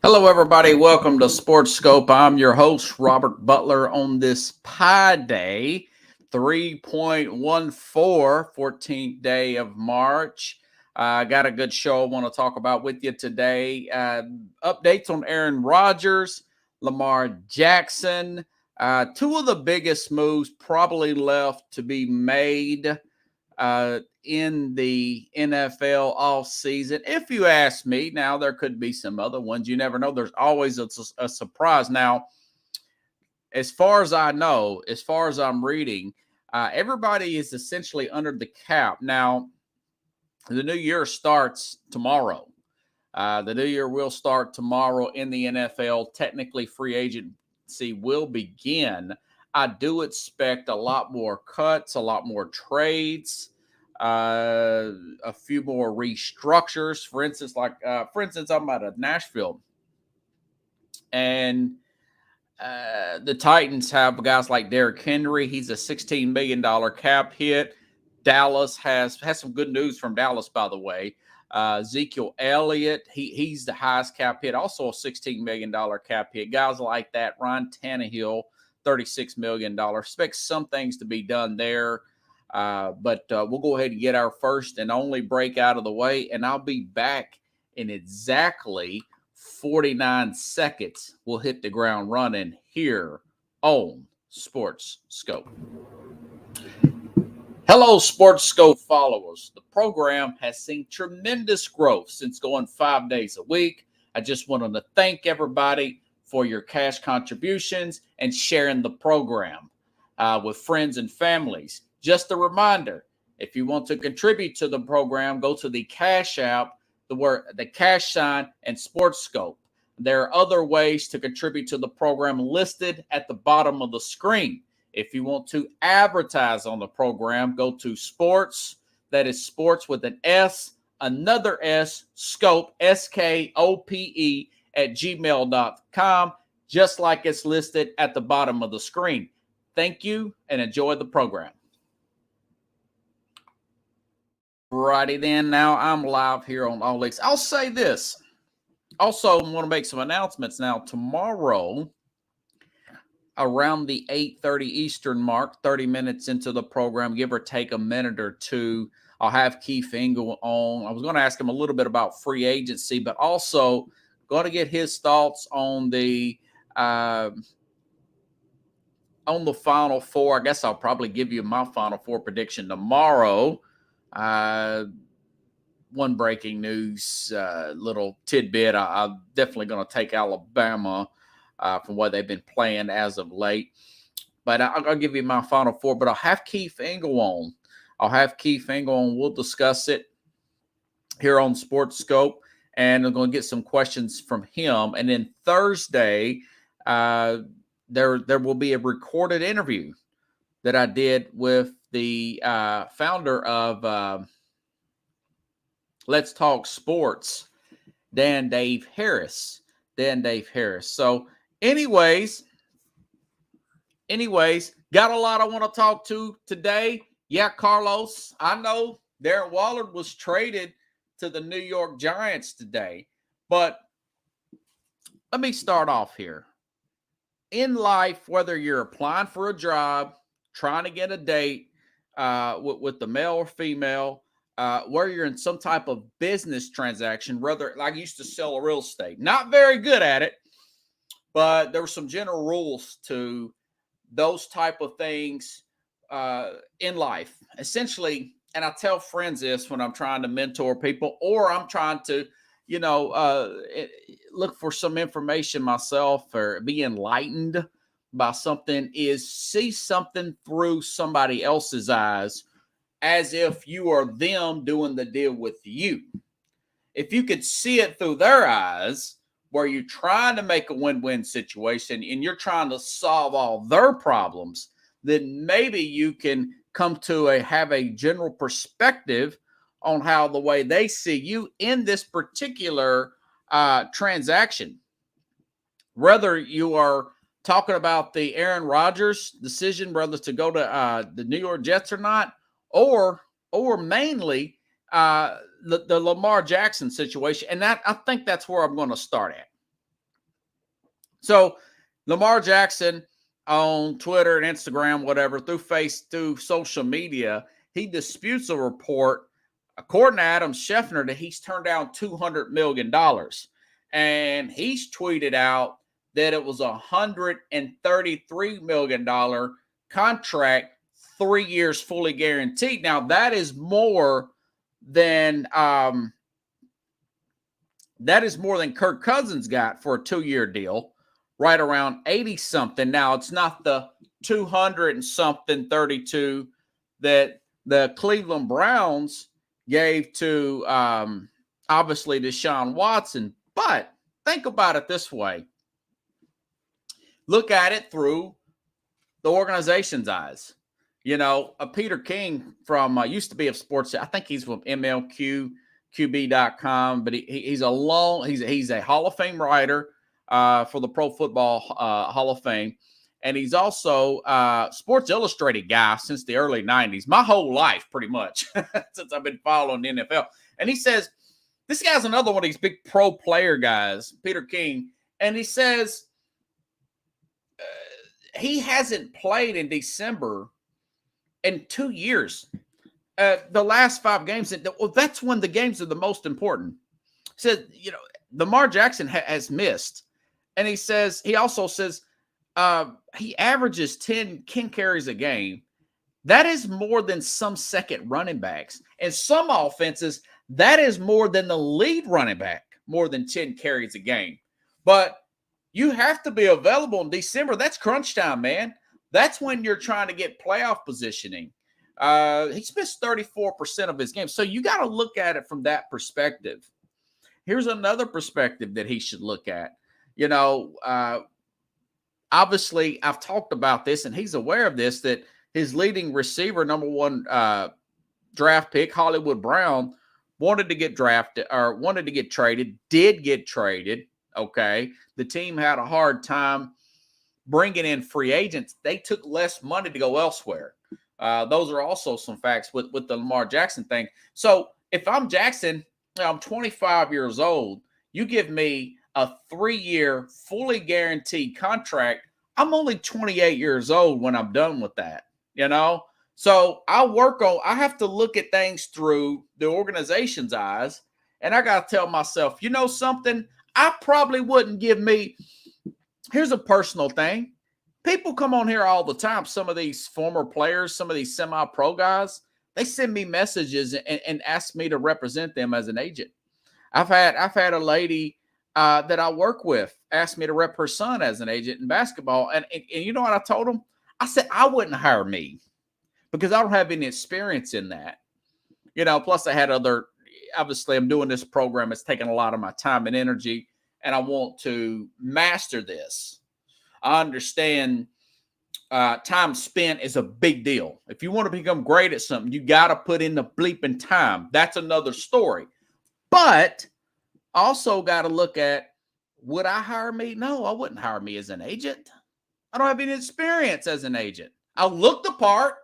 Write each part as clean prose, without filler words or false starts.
Hello, everybody. Welcome to Sports Scope. I'm your host, Robert Butler, on this Pi Day, 3.14, 14th day of March. I got a good show I want to talk about with you today. Updates on Aaron Rodgers, Lamar Jackson, two of the biggest moves probably left to be made in the NFL all season. If you ask me, now there could be some other ones. You never know. There's always a surprise. Now, as far as I know, as far as I'm reading, everybody is essentially under the cap. Now, the new year starts tomorrow. The new year will start tomorrow in the NFL. Technically, free agency will begin. I do expect a lot more cuts, a lot more trades, a few more restructures. For instance, I'm out of Nashville, and the Titans have guys like Derrick Henry. He's a $16 million cap hit. Dallas has some good news from Dallas, by the way. Ezekiel Elliott, he's the highest cap hit, also a $16 million cap hit. Guys like that, Ryan Tannehill, $36 million. Expect some things to be done there. But we'll go ahead and get our first and only break out of the way, and I'll be back in exactly 49 seconds. We'll hit the ground running here on Sports Scope. Hello, Sports Scope followers. The program has seen tremendous growth since going 5 days a week. I just wanted to thank everybody for your cash contributions and sharing the program with friends and families. Just a reminder, if you want to contribute to the program, go to the Cash App, the cash sign, and Sports Scope. There are other ways to contribute to the program listed at the bottom of the screen. If you want to advertise on the program, go to sports, that is sports with an S, another S, scope, SKOPE, at gmail.com, just like it's listed at the bottom of the screen. Thank you and enjoy the program. Righty then, now I'm live here on All Leaks. I'll say this. Also, I want to make some announcements now. Tomorrow, around the 8:30 Eastern mark, 30 minutes into the program, give or take a minute or two, I'll have Keith Engle on. I was going to ask him a little bit about free agency, but also going to get his thoughts on the Final Four. I guess I'll probably give you my Final Four prediction tomorrow. One breaking news, little tidbit. I'm definitely going to take Alabama from what they've been playing as of late. But I'll give you my Final Four. But I'll have Keith Engle on. We'll discuss it here on Sports Scope. And I'm going to get some questions from him. And then Thursday, there will be a recorded interview that I did with the founder of Let's Talk Sports, Dan Dave Harris. So anyways, got a lot I want to talk to today. Yeah, Carlos, I know Darren Waller was traded to the New York Giants today, but let me start off here. In life, whether you're applying for a job, trying to get a date with the male or female, where you're in some type of business transaction, whether like I used to sell real estate, not very good at it, but there were some general rules to those type of things in life. Essentially, and I tell friends this when I'm trying to mentor people or I'm trying to, look for some information myself or be enlightened by something, is see something through somebody else's eyes as if you are them doing the deal with you. If you could see it through their eyes, where you're trying to make a win-win situation and you're trying to solve all their problems, then maybe you can come to have a general perspective on how the way they see you in this particular transaction. Whether you are talking about the Aaron Rodgers decision, whether to go to the New York Jets or not, or mainly the Lamar Jackson situation. And that I think that's where I'm going to start at. So Lamar Jackson on Twitter and Instagram, whatever, through social media, he disputes a report, according to Adam Schefter, that he's turned down $200 million. And he's tweeted out that it was a $133 million contract, 3 years fully guaranteed. Now, that is more than Kirk Cousins got for a 2-year deal, right around 80 something. Now, it's not the 200 and something 32 that the Cleveland Browns gave to obviously Deshaun Watson. But think about it this way. Look at it through the organization's eyes. You know, Peter King from used to be of sports. I think he's from MLQB.com, but he's a Hall of Fame writer for the Pro Football Hall of Fame. And he's also Sports Illustrated guy since the early 90s, my whole life, pretty much, since I've been following the NFL. And he says, this guy's another one of these big pro player guys, Peter King. And he says he hasn't played in December in 2 years. The last 5 games, that's when the games are the most important. He said, you know, Lamar Jackson has missed. And he also says he averages 10 carries a game. That is more than some second running backs. And some offenses, that is more than the lead running back, more than 10 carries a game. But you have to be available in December. That's crunch time, man. That's when you're trying to get playoff positioning. He's missed 34% of his games. So you got to look at it from that perspective. Here's another perspective that he should look at. You know, obviously, I've talked about this, and he's aware of this, that his leading receiver, number 1 draft pick, Hollywood Brown, wanted to get traded, did get traded, okay? The team had a hard time bringing in free agents. They took less money to go elsewhere. Those are also some facts with the Lamar Jackson thing. So if I'm Jackson, I'm 25 years old, you give me a 3-year fully guaranteed contract, I'm only 28 years old when I'm done with that, you know? So I have to look at things through the organization's eyes, and I got to tell myself, you know something? I probably wouldn't give me, here's a personal thing. People come on here all the time. Some of these former players, some of these semi-pro guys, they send me messages and ask me to represent them as an agent. I've had a lady that I work with ask me to rep her son as an agent in basketball. And you know what I told him? I said, I wouldn't hire me because I don't have any experience in that. You know, plus I had obviously I'm doing this program. It's taking a lot of my time and energy, and I want to master this. I understand time spent is a big deal. If you want to become great at something, you got to put in the bleeping time. That's another story. But also got to look at, would I hire me? No, I wouldn't hire me as an agent. I don't have any experience as an agent. I look the part.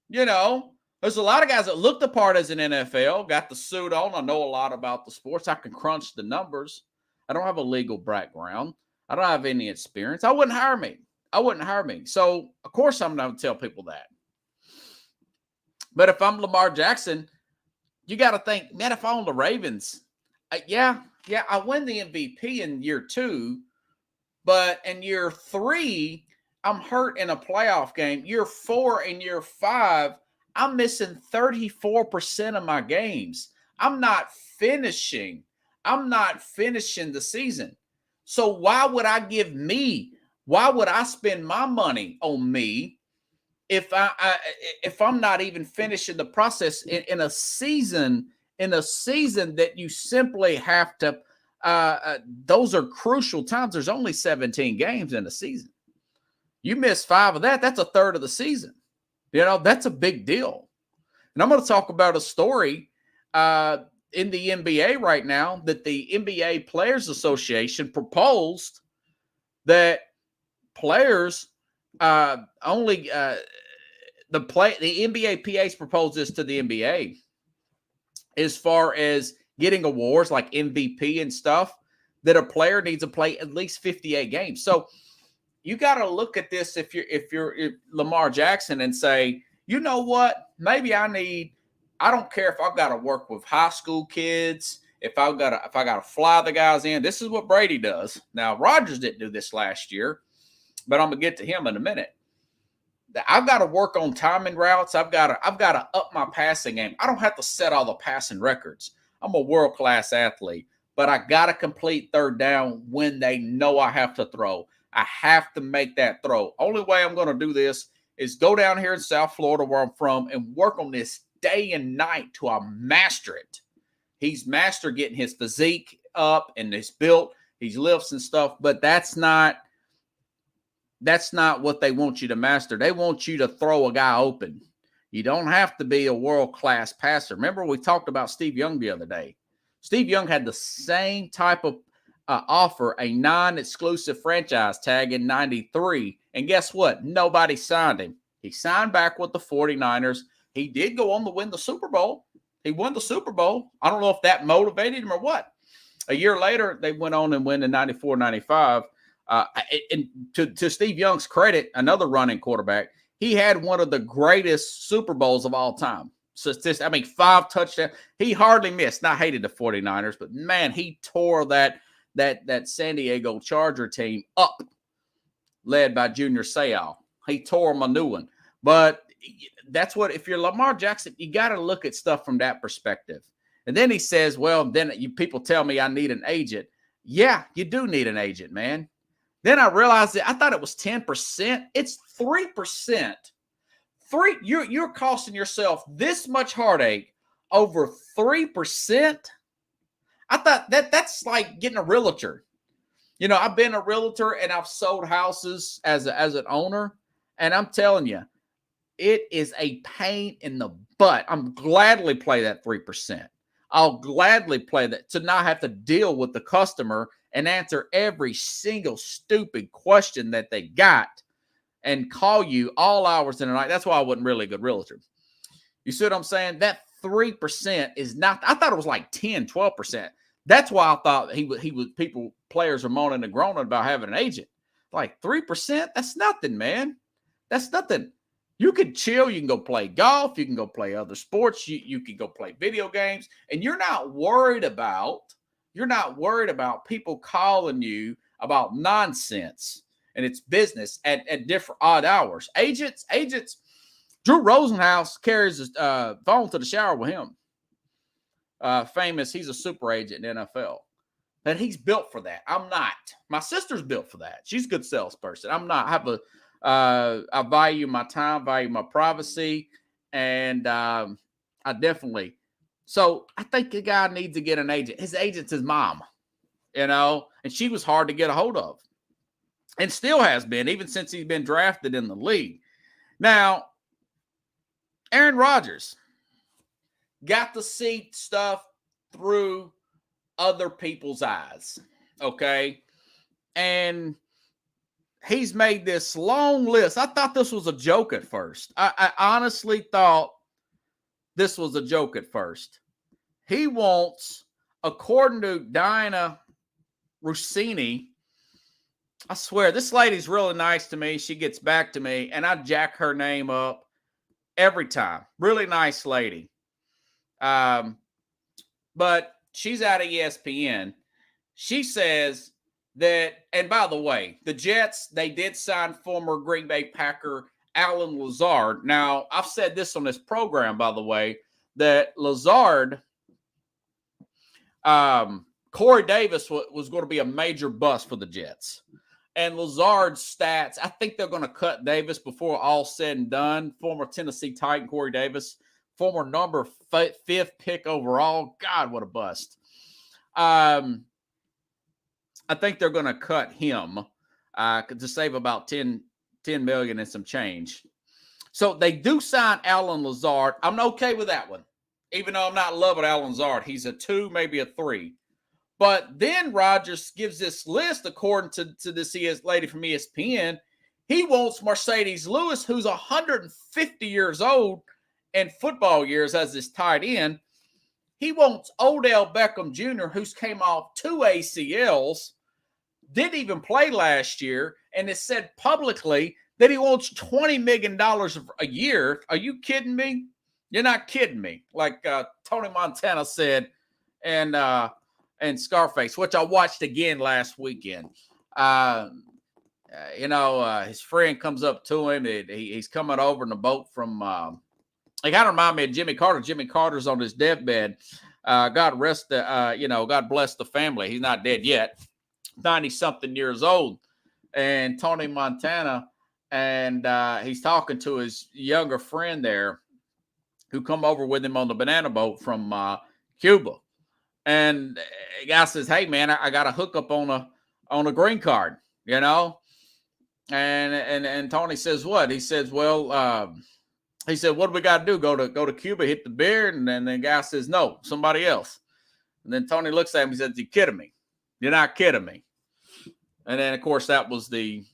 You know, there's a lot of guys that look the part as an NFL, got the suit on. I know a lot about the sports. I can crunch the numbers. I don't have a legal background. I don't have any experience. I wouldn't hire me. So, of course, I'm not going to tell people that. But if I'm Lamar Jackson, you got to think, man, if I own the Ravens, I win the MVP in year 2, but in year 3, I'm hurt in a playoff game. Year 4 and year 5, I'm missing 34% of my games. I'm not finishing the season. So why would I spend my money on me if I'm not even finishing the process in a season that you simply have to those are crucial times. There's only 17 games in a season. You miss 5 of that, that's a third of the season. You know, that's a big deal. And I'm going to talk about a story in the NBA right now that the NBA Players Association proposed that players the NBA PAs proposed this to the NBA as far as getting awards like MVP and stuff, that a player needs to play at least 58 games. So you got to look at this if you're Lamar Jackson and say, you know what, maybe I don't care if I've got to work with high school kids, if I got to fly the guys in. This is what Brady does. Now, Rodgers didn't do this last year, but I'm gonna get to him in a minute. I've got to work on timing routes. I've got to up my passing game. I don't have to set all the passing records. I'm a world-class athlete, but I got to complete third down when they know I have to throw. I have to make that throw. Only way I'm going to do this is go down here in South Florida where I'm from and work on this day and night till I master it. He's mastered getting his physique up and his built, his lifts and stuff, but that's not what they want you to master. They want you to throw a guy open. You don't have to be a world-class passer. Remember, we talked about Steve Young the other day. Steve Young had the same type of offer, a non-exclusive franchise tag in 93. And guess what? Nobody signed him. He signed back with the 49ers. He did go on to win the Super Bowl. He won the Super Bowl. I don't know if that motivated him or what. A year later, they went on and win in 94, 95. And to Steve Young's credit, another running quarterback, he had one of the greatest Super Bowls of all time. So it's just, 5 touchdowns. He hardly missed. Now, I hated the 49ers, but man, he tore that San Diego Charger team up, led by Junior Seau. He tore them a new one. But that's what, if you're Lamar Jackson, you got to look at stuff from that perspective. And then he says, well, then people tell me I need an agent. Yeah, you do need an agent, man. Then I realized that I thought it was 10%. It's 3%. You're costing yourself this much heartache over 3%. I thought that's like getting a realtor. You know, I've been a realtor and I've sold houses as an owner, and I'm telling you, it is a pain in the butt. I'm gladly play that 3%. I'll gladly play that to not have to deal with the customer and answer every single stupid question that they got and call you all hours in the night. That's why I wasn't really a good realtor. You see what I'm saying? That 3% is not, I thought it was like 10, 12%. That's why I thought players are moaning and groaning about having an agent. Like 3%, that's nothing, man. That's nothing. You can chill. You can go play golf. You can go play other sports. You can go play video games. And you're not worried about people calling you about nonsense. And it's business at different odd hours. Agents, Drew Rosenhaus carries his phone to the shower with him. Famous, he's a super agent in the NFL. And he's built for that. I'm not. My sister's built for that. She's a good salesperson. I'm not. I value my time, value my privacy, and I definitely. So I think the guy needs to get an agent. His agent's his mom, and she was hard to get a hold of, and still has been, even since he's been drafted in the league. Now, Aaron Rodgers got to see stuff through other people's eyes, okay? And he's made this long list. I thought this was a joke at first. I honestly thought this was a joke at first. He wants, according to Diana Rossini, I swear, this lady's really nice to me. She gets back to me, and I jack her name up every time. Really nice lady. But she's out of ESPN. She says that, and by the way, the Jets, they did sign former Green Bay Packer Allen Lazard. Now, I've said this on this program, by the way, that Lazard, Corey Davis was going to be a major bust for the Jets. And Lazard's stats, I think they're going to cut Davis before all said and done. Former Tennessee Titan Corey Davis, former number 5th pick overall. God, what a bust. I think they're going to cut him to save about $10 million and some change. So they do sign Allen Lazard. I'm okay with that one, even though I'm not loving Allen Lazard. He's a 2, maybe a 3. But then Rodgers gives this list, according to this lady from ESPN. He wants Mercedes Lewis, who's 150 years old in football years as his tight end. He wants Odell Beckham Jr., who's came off 2 ACLs, didn't even play last year, and has said publicly that he wants $20 million a year. Are you kidding me? You're not kidding me. Like Tony Montana said, and Scarface, which I watched again last weekend. His friend comes up to him. He's coming over in a boat from. He kind of remind me of Jimmy Carter. Jimmy Carter's on his deathbed. God bless the family. He's not dead yet. 90-something years old. And Tony Montana, and he's talking to his younger friend there, who come over with him on the banana boat from Cuba. And the guy says, "Hey man, I got a hookup on a green card, you know." And Tony says, "What?" He says, "Well, he said, what do we got to do? Go to Cuba, hit the beer?" And then the guy says, "No, somebody else." And then Tony looks at him and says, "You kidding me? You're not kidding me." And then, of course, that was the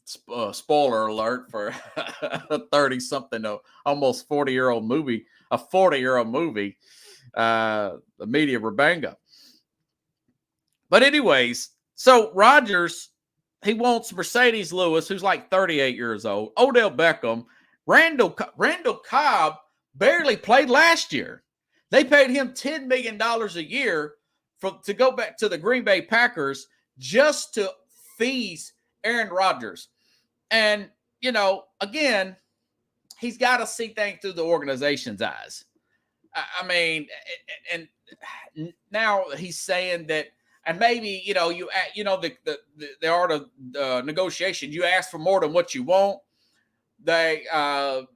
spoiler alert for a 30-something, almost 40-year-old movie, a 40-year-old movie, the media Rabanga. But anyways, so Rodgers, he wants Mercedes Lewis, who's like 38 years old, Odell Beckham. Randall Cobb barely played last year. They paid him $10 million a year to go back to the Green Bay Packers just to fees Aaron Rodgers. And, again, he's got to see things through the organization's eyes. I mean, and now he's saying that, and maybe, the art of negotiation, you ask for more than what you want. The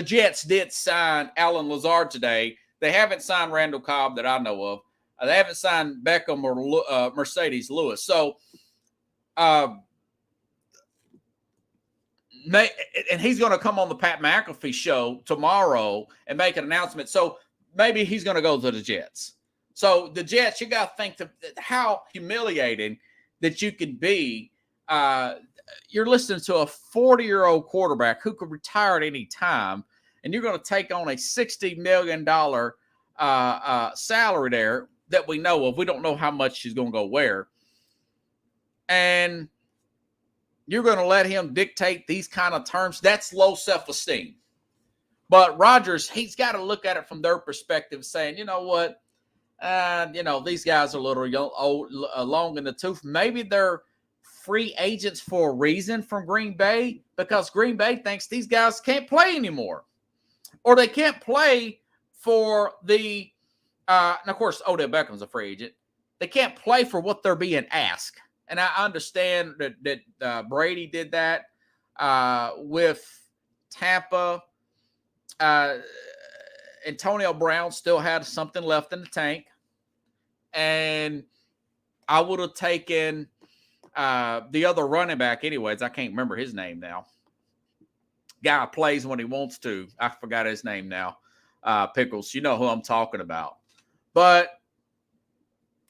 Jets did sign Allen Lazard today. They haven't signed Randall Cobb that I know of. They haven't signed Beckham or Mercedes Lewis. So, and he's going to come on the Pat McAfee show tomorrow and make an announcement. So maybe he's going to go to the Jets. So the Jets, you got to think how humiliating that you could be. You're listening to a 40-year-old quarterback who could retire at any time, and you're going to take on a $60 million salary there that we know of. We don't know how much he's going to go where. And you're going to let him dictate these kind of terms. That's low self-esteem. But Rodgers, he's got to look at it from their perspective, saying, you know what, these guys are a little old, long in the tooth. Maybe they're free agents for a reason from Green Bay, because Green Bay thinks these guys can't play anymore, or they can't play for the. And of course, Odell Beckham's a free agent. They can't play for what they're being asked. And I understand that Brady did that with Tampa. Antonio Brown still had something left in the tank. And I would have taken the other running back anyways. I can't remember his name now. Guy plays when he wants to. I forgot his name now. Pickles. You know who I'm talking about.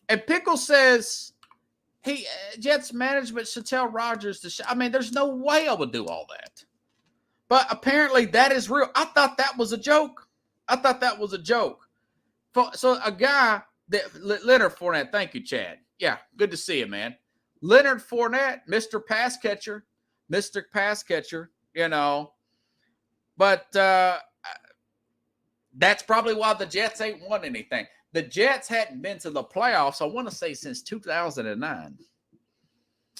And Pickles says, Jets management should tell Rodgers to I mean, there's no way I would do all that. But apparently that is real. I thought that was a joke. So a guy Leonard Fournette, thank you, Chad. Yeah, good to see you, man. Leonard Fournette, Mr. Pass Catcher, But that's probably why the Jets ain't won anything. The Jets hadn't been to the playoffs, I want to say, since 2009.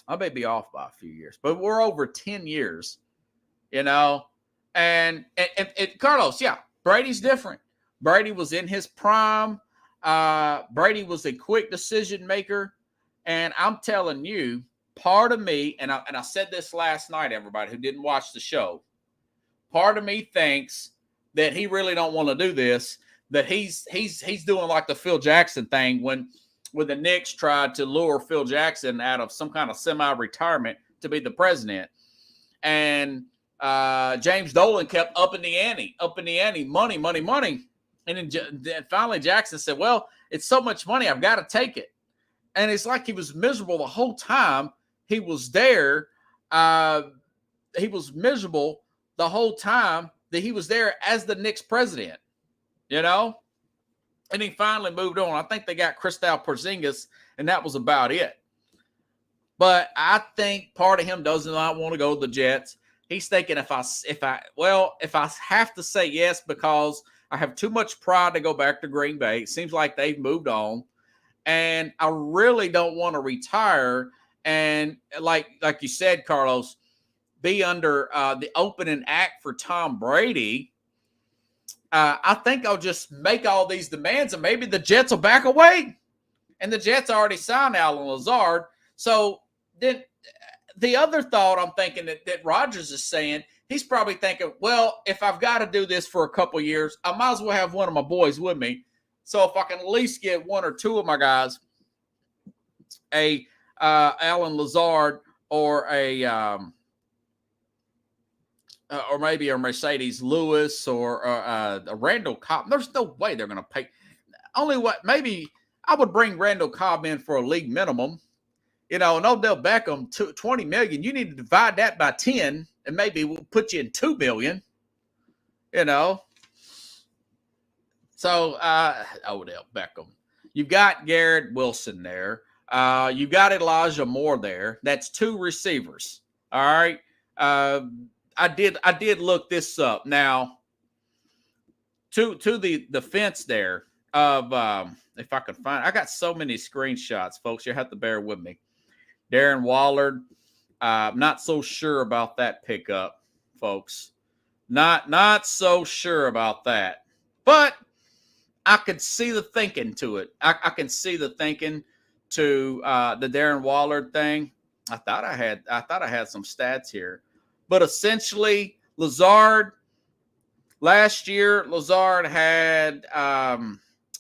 I may be off by a few years, but we're over 10 years, And Carlos, yeah, Brady's different. Brady was in his prime. Brady was a quick decision maker. And I'm telling you, part of me, and I said this last night, everybody who didn't watch the show, part of me thinks that he really don't want to do this, that he's doing like the Phil Jackson thing when the Knicks tried to lure Phil Jackson out of some kind of semi-retirement to be the president. And James Dolan kept upping the ante, money. And then finally Jackson said, well, it's so much money, I've got to take it. And it's like he was miserable the whole time he was there. He was miserable the whole time that he was there as the Knicks president, And he finally moved on. I think they got Kristaps Porzingis, and that was about it. But I think part of him does not want to go to the Jets. He's thinking if I have to say yes because I have too much pride to go back to Green Bay. It seems like they've moved on, and I really don't want to retire. And like you said, Carlos, be under the opening act for Tom Brady. I think I'll just make all these demands, and maybe the Jets will back away. And the Jets already signed Allen Lazard, so then the other thought I'm thinking that Rodgers is saying, he's probably thinking, well, if I've got to do this for a couple of years, I might as well have one of my boys with me. So if I can at least get one or two of my guys, Allen Lazard or or maybe a Mercedes Lewis or a Randall Cobb. There's no way they're going to pay. Maybe I would bring Randall Cobb in for a league minimum. And Odell Beckham, $20 million. You need to divide that by 10, and maybe we'll put you in $2 million. So Odell Beckham. You've got Garrett Wilson there. You've got Elijah Moore there. That's 2 receivers. All right. I did look this up. Now, to the fence there of if I can find, I got so many screenshots, folks. You have to bear with me. Darren Waller, not so sure about that pickup, folks. Not so sure about that. But I could see the thinking to it. I can see the thinking to the Darren Waller thing. I thought I had some stats here. But essentially, last year, Lazard had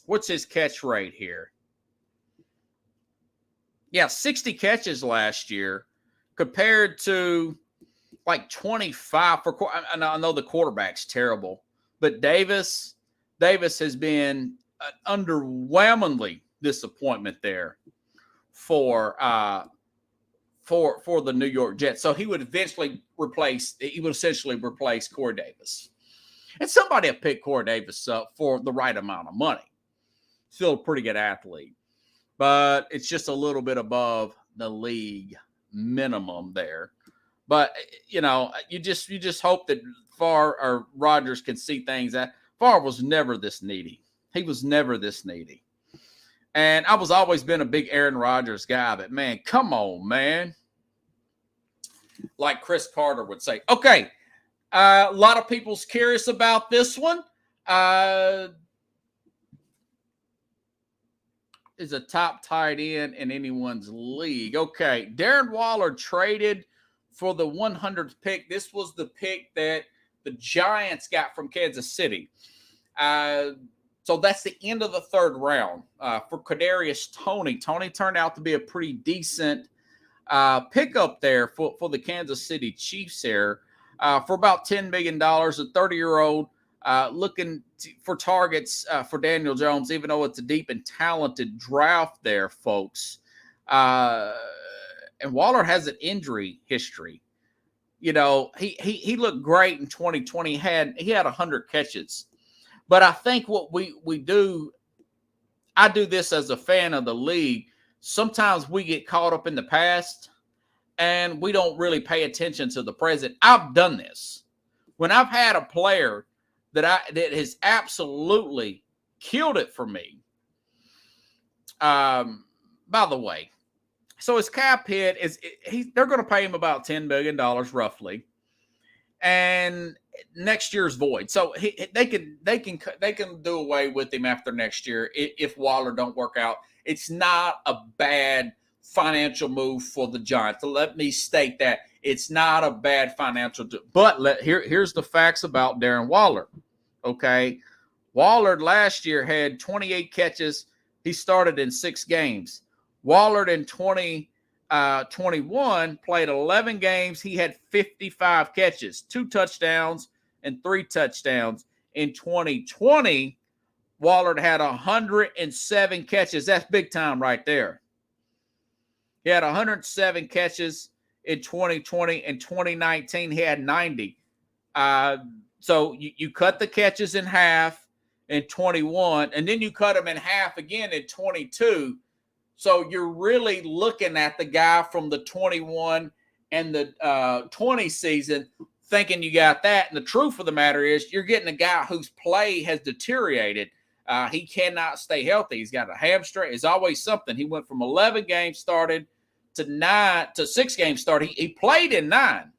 what's his catch rate here? Yeah, 60 catches last year compared to like 25 for. I know the quarterback's terrible, but Davis has been an underwhelmingly disappointment there for the New York Jets. So he would essentially replace Corey Davis. And somebody will pick Corey Davis up for the right amount of money. Still a pretty good athlete. But it's just a little bit above the league minimum there. But, you just hope that Rodgers can see things that Favre was never this needy. He was never this needy. And I was always been a big Aaron Rodgers guy, but man, come on, man. Like Chris Carter would say. Okay, a lot of people's curious about this one. Is a top tight end in anyone's league. Okay, Darren Waller traded for the 100th pick. This was the pick that the Giants got from Kansas City. So that's the end of the 3rd round for Kadarius Toney. Toney turned out to be a pretty decent pickup there for the Kansas City Chiefs there for about $10 million. A 30-year-old looking for targets for Daniel Jones, even though it's a deep and talented draft there, folks. And Waller has an injury history. He looked great in 2020. He had 100 catches. But I think what we do, I do this as a fan of the league. Sometimes we get caught up in the past and we don't really pay attention to the present. I've done this. When I've had a player that has absolutely killed it for me. By the way, so his cap hit they're going to pay him about $10 million roughly. And next year's void. So they can do away with him after next year if Waller don't work out. It's not a bad financial move for the Giants. So let me state that it's not a bad financial. But here's the facts about Darren Waller. Okay, Waller last year had 28 catches. He started in 6 games. Waller in 2021 played 11 games. He had 55 catches, 2 touchdowns and 3 touchdowns. In 2020, Waller had 107 catches. That's big time right there. He had 107 catches in 2020. In 2019, he had 90. So you cut the catches in half, in 21, and then you cut him in half again in 22. So you're really looking at the guy from the 21 and the 20 season thinking you got that. And the truth of the matter is you're getting a guy whose play has deteriorated. He cannot stay healthy. He's got a hamstring. It's always something. He went from 11 games started to 6 games started. He played in 9.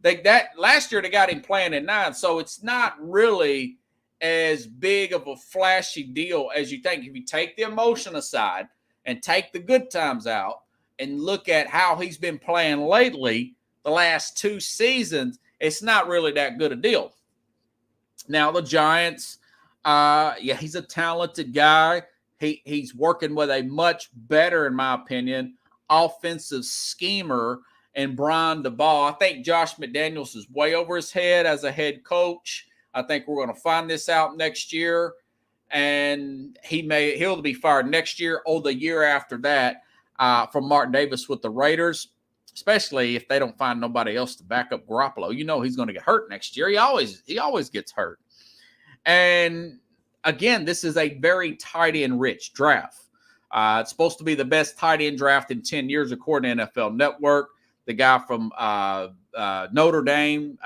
That last year they got him playing in 9. So it's not really as big of a flashy deal as you think. If you take the emotion aside and take the good times out and look at how he's been playing lately, the last 2 seasons, it's not really that good a deal. Now, the Giants, he's a talented guy. He's working with a much better, in my opinion, offensive schemer and Brian DeBall. I think Josh McDaniels is way over his head as a head coach. I think we're going to find this out next year. And he'll be fired next year or the year after that from Martin Davis with the Raiders, especially if they don't find nobody else to back up Garoppolo. You know he's going to get hurt next year. He always gets hurt. And again, this is a very tight end rich draft. It's supposed to be the best tight end draft in 10 years, according to NFL Network. The guy from Notre Dame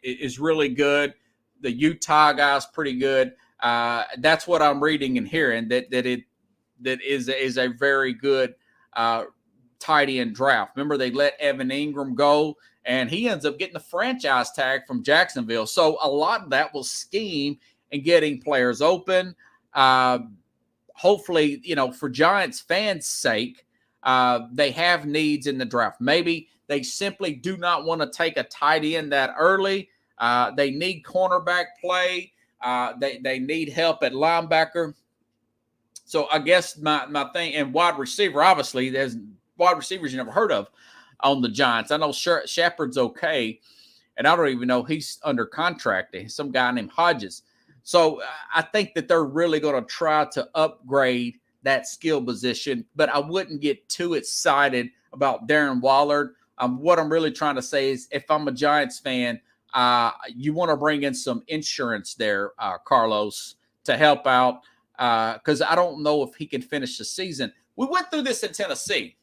is really good. The Utah guy's pretty good. That's what I'm reading and hearing, that is a very good tight end draft. Remember, they let Evan Ingram go, and he ends up getting the franchise tag from Jacksonville. So a lot of that was scheme and getting players open. Hopefully, for Giants fans' sake, they have needs in the draft. Maybe they simply do not want to take a tight end that early. They need cornerback play. They need help at linebacker. So I guess my thing, and wide receiver, obviously, there's wide receivers you never heard of on the Giants. I know Shepard's okay, and I don't even know he's under contract. Some guy named Hodges. So I think that they're really going to try to upgrade that skill position, but I wouldn't get too excited about Darren Waller. What I'm really trying to say is, if I'm a Giants fan, you want to bring in some insurance there, Carlos, to help out, because I don't know if he can finish the season. We went through this in Tennessee.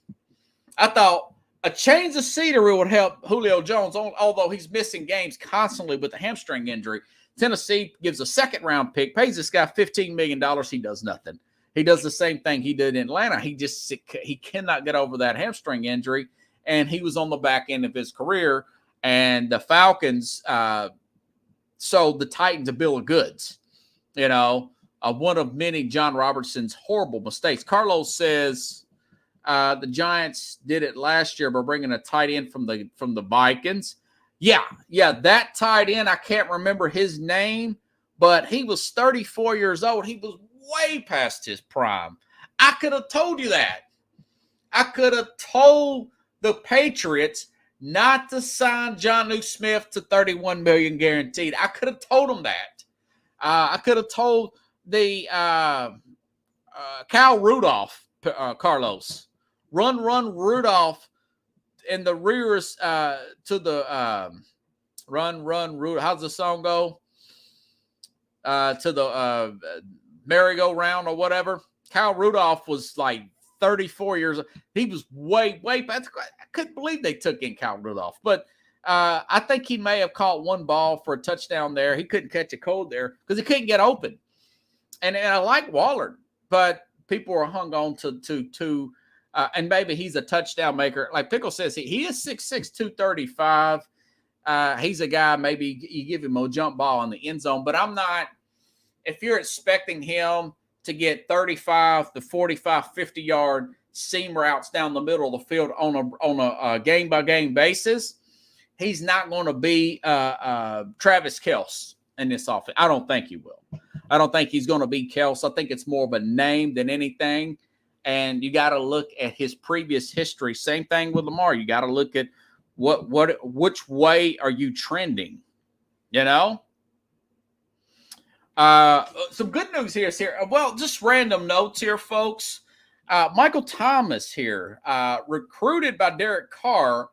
I thought a change of scenery would help Julio Jones, although he's missing games constantly with the hamstring injury. Tennessee gives a second-round pick, pays this guy $15 million. He does nothing. He does the same thing he did in Atlanta. He cannot get over that hamstring injury, and he was on the back end of his career. And the Falcons sold the Titans a bill of goods, one of many John Robertson's horrible mistakes. Carlos says the Giants did it last year by bringing a tight end from the Vikings. Yeah, that tight end, I can't remember his name, but he was 34 years old. He was way past his prime. I could have told you that. I could have told the Patriots not to sign Jonnu Smith to $31 million guaranteed. I could have told them that. I could have told the Cal Rudolph, Carlos, run Rudolph in the rears to the run Rudolph. How's the song go? To the merry-go-round or whatever. Cal Rudolph was like 34 years old. He was way past. I couldn't believe they took in Cal Rudolph. But I think he may have caught one ball for a touchdown there. He couldn't catch a cold there because he couldn't get open. And I like Waller, but people are hung on to and maybe he's a touchdown maker. Like Pickle says, he is 6'6", 235. He's a guy, maybe you give him a jump ball in the end zone, but I'm not. If you're expecting him to get 35 to 45, 50-yard seam routes down the middle of the field on a game-by-game basis, he's not going to be Travis Kelce in this offense. I don't think he will. I don't think he's going to be Kelce. I think it's more of a name than anything. And you got to look at his previous history. Same thing with Lamar. You got to look at which way are you trending, Some good news here. Well, just random notes here, folks. Michael Thomas here, recruited by Derek Carr.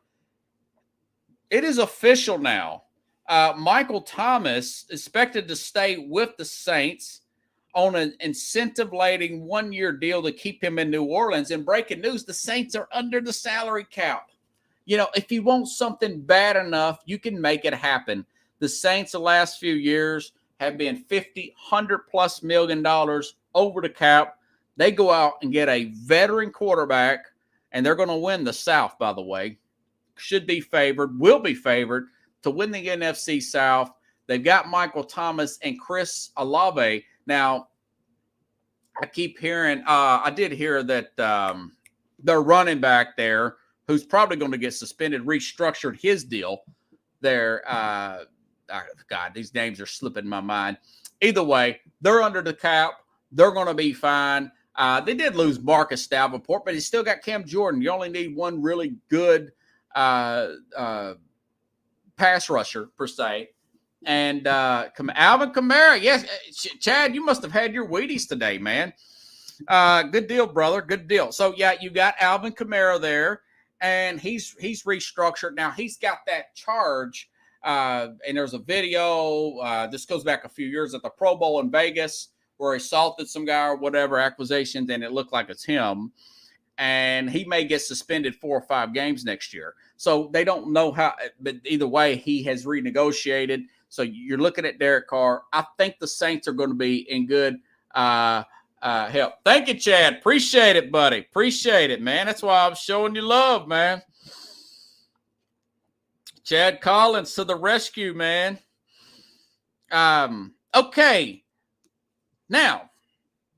It is official now. Michael Thomas expected to stay with the Saints on an incentive-laden one-year deal to keep him in New Orleans. And breaking news, the Saints are under the salary cap. You know, if you want something bad enough, you can make it happen. The Saints the last few years have been $50, $100+ million over the cap. They go out and get a veteran quarterback, and they're going to win the South, by the way. Should be favored, will be favored to win the NFC South. They've got Michael Thomas and Chris Olave. Now, I keep hearing, I did hear that their running back there, who's probably going to get suspended, restructured his deal there. God, these names are slipping my mind. Either way, they're under the cap. They're going to be fine. They did lose Marcus Davenport, but he's still got Cam Jordan. You only need one really good pass rusher, per se. And Alvin Kamara, yes, Chad, you must have had your Wheaties today, man. Good deal, brother. Good deal. So, yeah, you got Alvin Kamara there, and he's restructured. Now, he's got that charge, and there's a video. This goes back a few years at the Pro Bowl in Vegas where he assaulted some guy or whatever, accusations, and it looked like it's him. And he may get suspended 4 or 5 games next year. So they don't know how, but either way, he has renegotiated. So you're looking at Derek Carr. I think the Saints are going to be in good help. Thank you, Chad. Appreciate it, buddy. Appreciate it, man. That's why I'm showing you love, man. Chad Collins to the rescue, man. Okay. Now,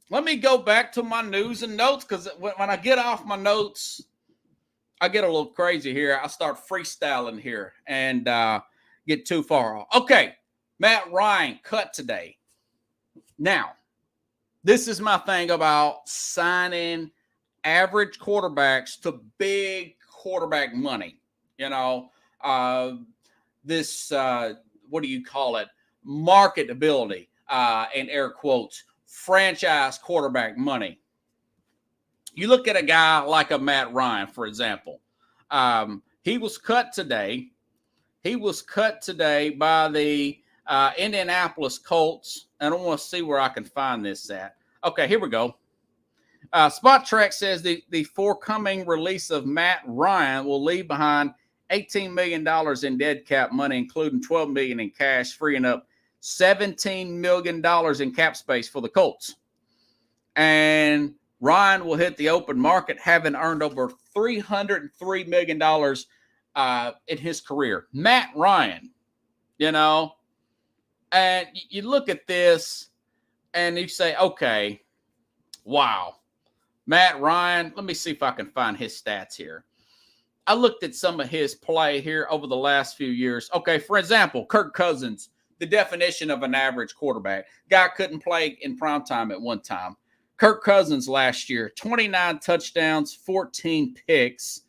let me go back to my news and notes, because when I get off my notes, I get a little crazy here. I start freestyling here and get too far off. Okay, Matt Ryan cut today. Now, this is my thing about signing average quarterbacks to big quarterback money. You know, this, what do you call it? Marketability, in air quotes, franchise quarterback money. You look at a guy like a Matt Ryan, for example. He was cut today. He was cut today by the Indianapolis Colts. And I want to see where I can find this at. Okay, here we go. Spot Track says the forthcoming release of Matt Ryan will leave behind $18 million in dead cap money, including $12 million in cash, freeing up $17 million in cap space for the Colts. And Ryan will hit the open market, having earned over $303 million in his career. Matt Ryan, you know, and you look at this and you say, okay, wow. Matt Ryan, let me see if I can find his stats here. I looked at some of his play here over the last few years. Okay, for example, Kirk Cousins, the definition of an average quarterback. Guy couldn't play in primetime at one time. Kirk Cousins last year, 29 touchdowns, 14 picks.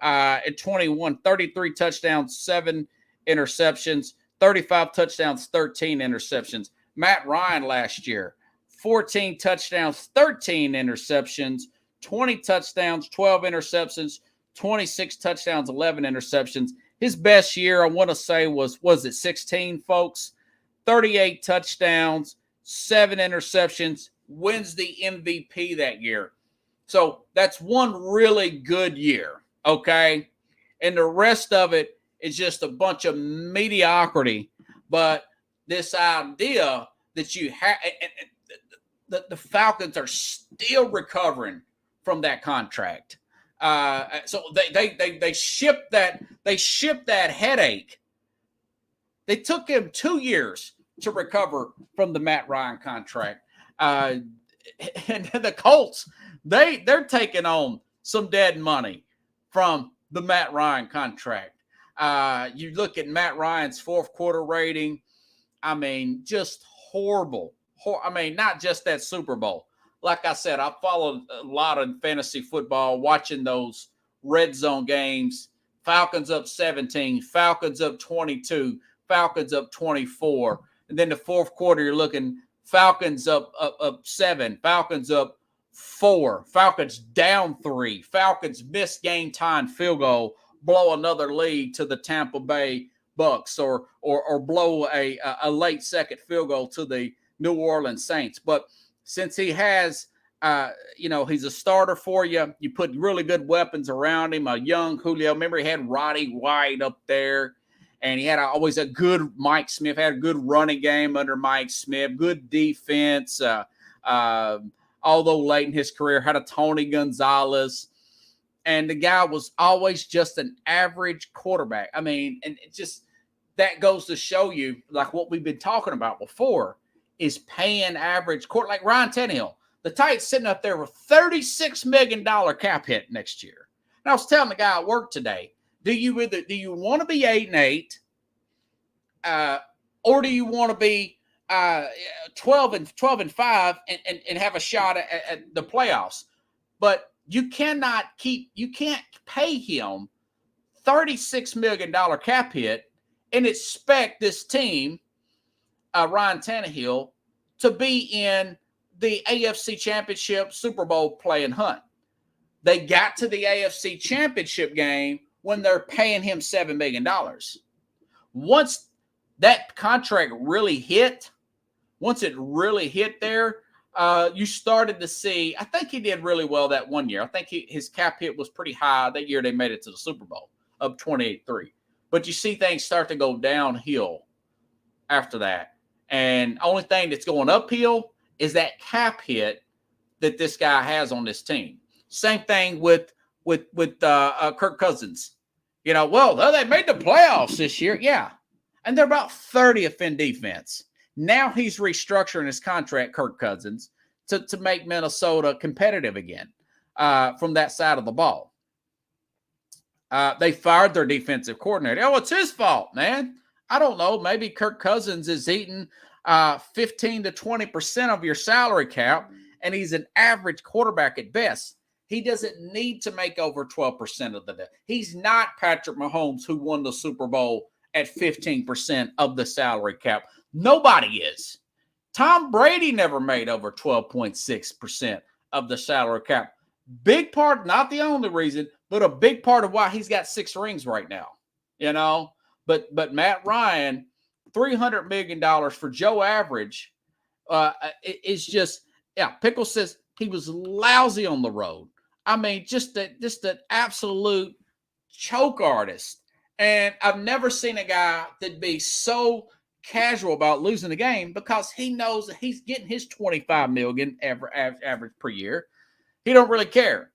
At 21, 33 touchdowns, 7 interceptions, 35 touchdowns, 13 interceptions. Matt Ryan last year, 14 touchdowns, 13 interceptions, 20 touchdowns, 12 interceptions, 26 touchdowns, 11 interceptions. His best year, I want to say, was it 16, folks? 38 touchdowns, 7 interceptions, wins the MVP that year. So that's one really good year, okay? And the rest of it is just a bunch of mediocrity. But this idea that you have, the Falcons are still recovering from that contract. So they shipped that headache. They took him 2 years to recover from the Matt Ryan contract. And the Colts, they're taking on some dead money from the Matt Ryan contract. You look at Matt Ryan's fourth quarter rating. I mean, just horrible. I mean, not just that Super Bowl. Like I said, I followed a lot of fantasy football, watching those red zone games. Falcons up 17, Falcons up 22, Falcons up 24. And then the fourth quarter, you're looking Falcons up 7, Falcons up 4, Falcons down 3, Falcons miss game time field goal, blow another lead to the Tampa Bay Bucks, or blow a late second field goal to the New Orleans Saints. But since he has, he's a starter for you. You put really good weapons around him. A young Julio. Remember, he had Roddy White up there, and he had always a good Mike Smith. Had a good running game under Mike Smith. Good defense. Although late in his career, had a Tony Gonzalez. And the guy was always just an average quarterback. I mean, and it just that goes to show you, like what we've been talking about before, is paying average quarter like Ryan Tannehill. The Titans sitting up there with $36 million cap hit next year. And I was telling the guy at work today, do you want to be 8-8, or do you want to be 12-5 and have a shot at the playoffs? But you can't pay him $36 million cap hit and expect this team, Ryan Tannehill, to be in the AFC Championship Super Bowl playing hunt. They got to the AFC Championship game when they're paying him $7 million. Once that contract really hit, there, you started to see, I think he did really well that one year. I think his cap hit was pretty high. That year they made it to the Super Bowl of 28-3. But you see things start to go downhill after that. And only thing that's going uphill is that cap hit that this guy has on this team. Same thing with Kirk Cousins. They made the playoffs this year. Yeah. And they're about 30th in defense. Now he's restructuring his contract, Kirk Cousins, to make Minnesota competitive again from that side of the ball. They fired their defensive coordinator. Oh, it's his fault, man. I don't know. Maybe Kirk Cousins is eating 15 to 20% of your salary cap, and he's an average quarterback at best. He doesn't need to make over 12% of the day. He's not Patrick Mahomes, who won the Super Bowl at 15% of the salary cap. Nobody is. Tom Brady never made over 12.6% of the salary cap. Big part, not the only reason, but a big part of why he's got 6 rings right now. But Matt Ryan, $300 million for Joe Average is just, Pickle says he was lousy on the road. I mean, just an absolute choke artist. And I've never seen a guy that'd be so casual about losing the game because he knows that he's getting his $25 million average per year. He don't really care.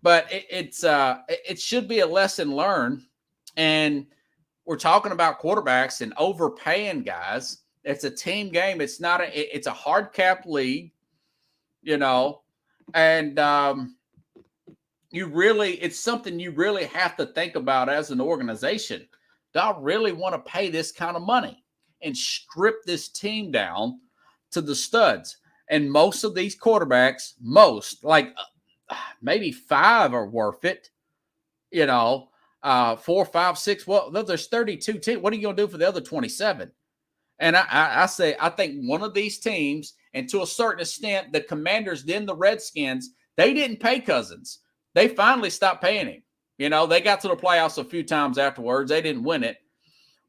But it should be a lesson learned. And we're talking about quarterbacks and overpaying guys. It's a team game. It's not it's a hard cap league, and it's something you really have to think about as an organization. Do I really want to pay this kind of money and strip this team down to the studs? And most of these quarterbacks, maybe 5 are worth it, 4, 5, 6. Well, there's 32 teams. What are you going to do for the other 27? And I think one of these teams, and to a certain extent, the Commanders, then the Redskins, they didn't pay Cousins. They finally stopped paying him. They got to the playoffs a few times afterwards. They didn't win it.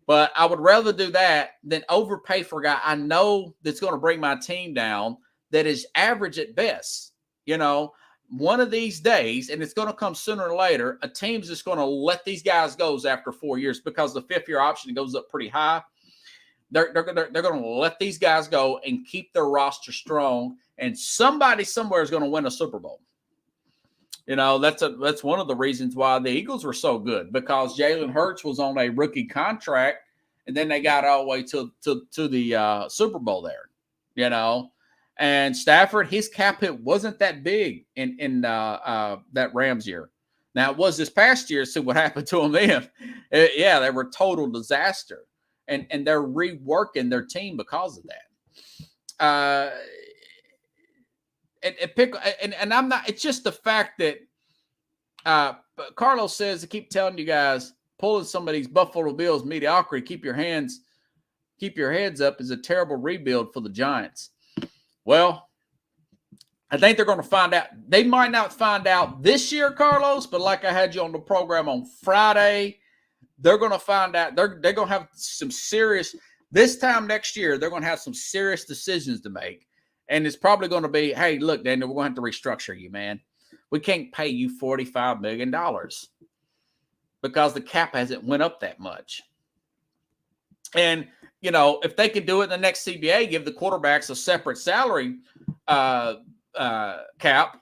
But I would rather do that than overpay for a guy I know that's going to bring my team down, that is average at best. One of these days, and it's going to come sooner or later, a team's just going to let these guys go after 4 years because the 5th-year option goes up pretty high. They're going to let these guys go and keep their roster strong, and somebody somewhere is going to win a Super Bowl. That's one of the reasons why the Eagles were so good, because Jalen Hurts was on a rookie contract, and then they got all the way to the Super Bowl there. And Stafford, his cap hit wasn't that big in that Rams year. Now, it was this past year. See what happened to them then. They were a total disaster. And they're reworking their team because of that. And I'm not – it's just the fact that Carlos says, I keep telling you guys, pulling some of these Buffalo Bills mediocrity, keep your heads up, is a terrible rebuild for the Giants. Well, I think they're going to find out. They might not find out this year, Carlos, but like I had you on the program on Friday, they're going to find out. They're going to have some serious – this time next year, they're going to have some serious decisions to make. And it's probably going to be, hey, look, Daniel, we're going to have to restructure you, man. We can't pay you $45 million because the cap hasn't went up that much. And, you know, if they could do it in the next CBA, give the quarterbacks a separate salary cap,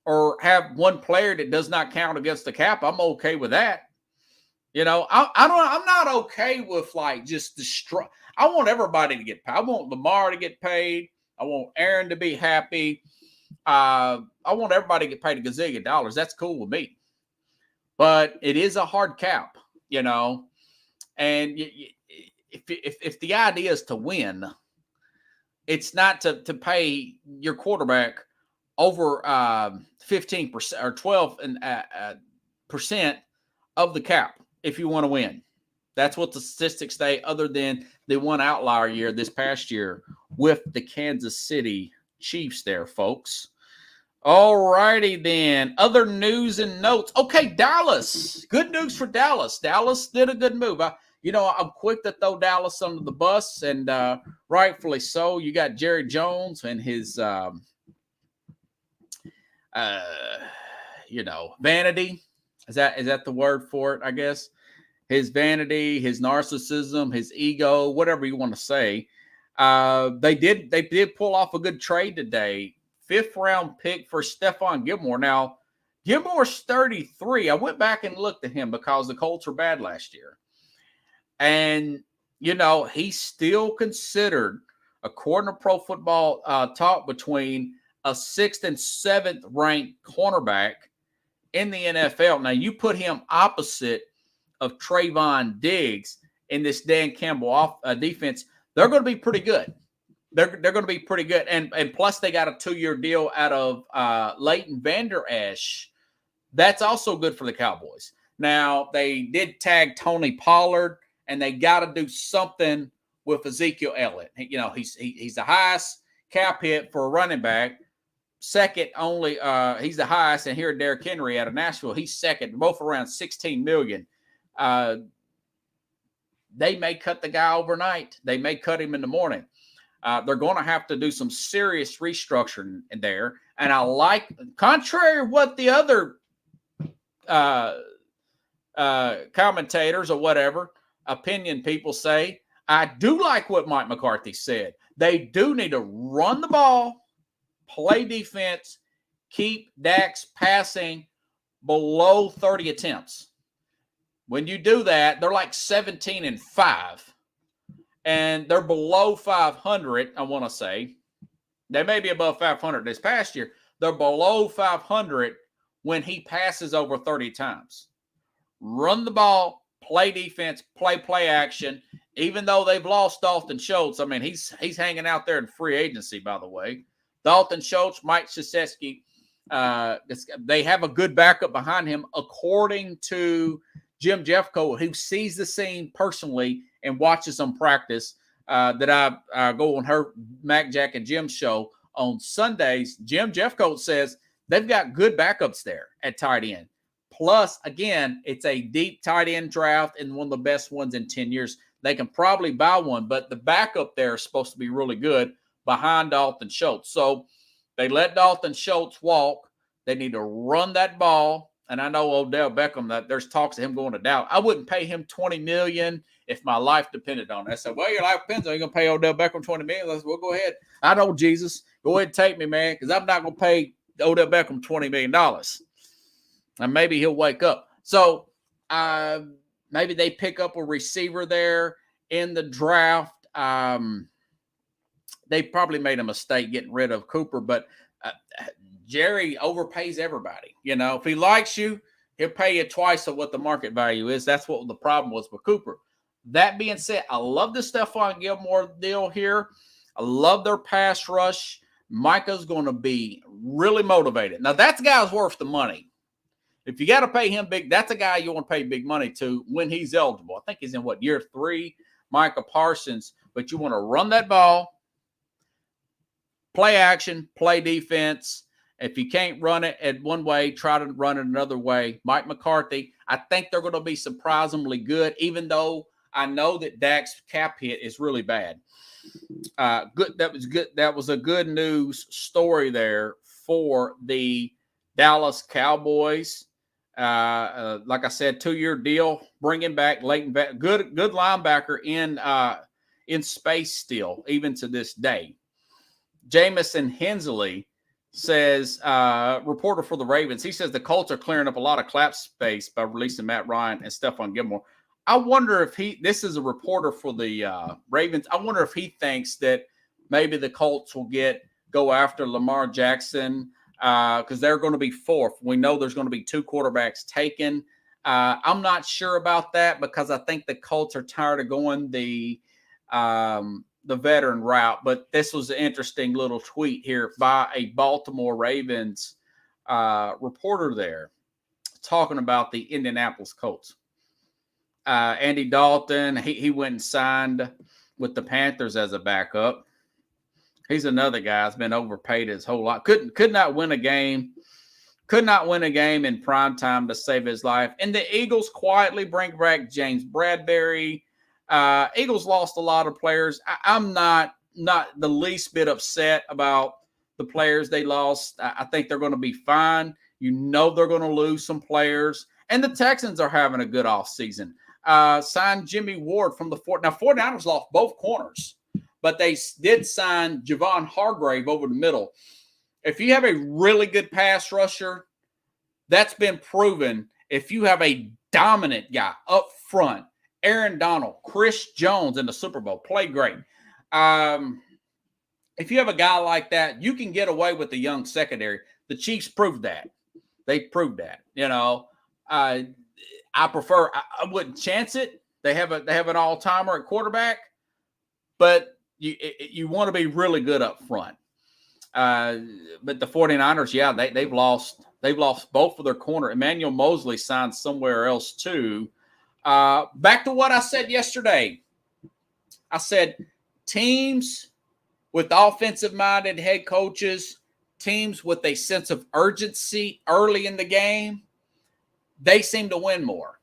or have one player that does not count against the cap, I'm okay with that. You know, I'm not okay with like just destroy. I want everybody to get paid. I want Lamar to get paid. I want Aaron to be happy. I want everybody to get paid a gazillion dollars. That's cool with me. But it is a hard cap, you know. And if the idea is to win, it's not to pay your quarterback over 15% or 12% of the cap if you want to win. That's what the statistics say, other than the one outlier year this past year with the Kansas City Chiefs there, folks. All righty then. Other news and notes. Okay, Dallas. Good news for Dallas. Dallas did a good move. I'm quick to throw Dallas under the bus, and rightfully so. You got Jerry Jones and his, vanity. Is that the word for it, I guess? His vanity, his narcissism, his ego, whatever you want to say. They did pull off a good trade today. 5th round pick for Stephon Gilmore. Now, Gilmore's 33. I went back and looked at him because the Colts were bad last year. And, you know, he's still considered, according to Pro Football Talk, between a 6th and 7th ranked cornerback in the NFL. Now, you put him opposite of Trayvon Diggs in this Dan Campbell defense, they're going to be pretty good. They're going to be pretty good. And plus, they got a 2-year deal out of Leighton Vander Esch. That's also good for the Cowboys. Now, they did tag Tony Pollard, and they got to do something with Ezekiel Elliott. You know, he's the highest cap hit for a running back. Second only, he's the highest, and here Derrick Henry out of Nashville, he's second, both around $16 million. They may cut the guy overnight. They may cut him in the morning. They're going to have to do some serious restructuring in there. And I like, contrary to what the other commentators or whatever, opinion people say, I do like what Mike McCarthy said. They do need to run the ball, play defense, keep Dak's passing below 30 attempts. When you do that, they're like 17-5. And they're below 500, I want to say. They may be above 500 this past year. They're below 500 when he passes over 30 times. Run the ball, play defense, play action. Even though they've lost Dalton Schultz, I mean, he's hanging out there in free agency, by the way. Dalton Schultz, Mike Krzyzewski, they have a good backup behind him, according to Jim Jeffcoat, who sees the scene personally and watches them practice, that I go on her Mac, Jack, and Jim show on Sundays. Jim Jeffcoat says they've got good backups there at tight end. Plus, again, it's a deep tight end draft and one of the best ones in 10 years. They can probably buy one, but the backup there is supposed to be really good behind Dalton Schultz. So they let Dalton Schultz walk. They need to run that ball. And I know Odell Beckham, that there's talks of him going to Dallas. I wouldn't pay him $20 million if my life depended on it. I said, well, your life depends on you going to pay Odell Beckham $20 million. I said, well, go ahead. I know, Jesus. Go ahead and take me, man, because I'm not going to pay Odell Beckham $20 million. And maybe he'll wake up. So maybe they pick up a receiver there in the draft. They probably made a mistake getting rid of Cooper, but Jerry overpays everybody. You know, if he likes you, he'll pay you twice of what the market value is. That's what the problem was with Cooper. That being said, I love the Stephon Gilmore deal here. I love their pass rush. Micah's going to be really motivated. Now, that's the guy's worth the money. If you got to pay him big, that's a guy you want to pay big money to when he's eligible. I think he's in, year 3, Micah Parsons. But you want to run that ball, play action, play defense. If you can't run it at one way, try to run it another way. Mike McCarthy, I think they're going to be surprisingly good, even though I know that Dak's cap hit is really bad. Good. That was good. That was a good news story there for the Dallas Cowboys. Like I said, 2-year deal, bringing back Leighton, good linebacker in space still, even to this day. Jamison Hensley says, reporter for the Ravens, he says the Colts are clearing up a lot of cap space by releasing Matt Ryan and Stephon Gilmore. I wonder if this is a reporter for the Ravens. I wonder if he thinks that maybe the Colts will go after Lamar Jackson because they're going to be fourth. We know there's going to be 2 quarterbacks taken. I'm not sure about that because I think the Colts are tired of going the veteran route. But this was an interesting little tweet here by a Baltimore Ravens reporter there talking about the Indianapolis Colts. Andy Dalton, he went and signed with the Panthers as a backup. He's another guy that's been overpaid his whole life. Could not win a game. Could not win a game in prime time to save his life. And the Eagles quietly bring back James Bradbury. Eagles lost a lot of players. I'm not the least bit upset about the players they lost. I think they're going to be fine. They're going to lose some players. And the Texans are having a good offseason. Signed Jimmy Ward from the 49ers lost both corners, but they did sign Javon Hargrave over the middle. If you have a really good pass rusher, that's been proven. If you have a dominant guy up front, Aaron Donald, Chris Jones in the Super Bowl, played great. If you have a guy like that, you can get away with the young secondary. The Chiefs proved that. They proved that. I wouldn't chance it. They have an all-timer at quarterback, but you want to be really good up front. But the 49ers, they've lost both of their corner. Emmanuel Mosley signed somewhere else too. Back to what I said yesterday. I said teams with offensive-minded head coaches, teams with a sense of urgency early in the game, they seem to win more.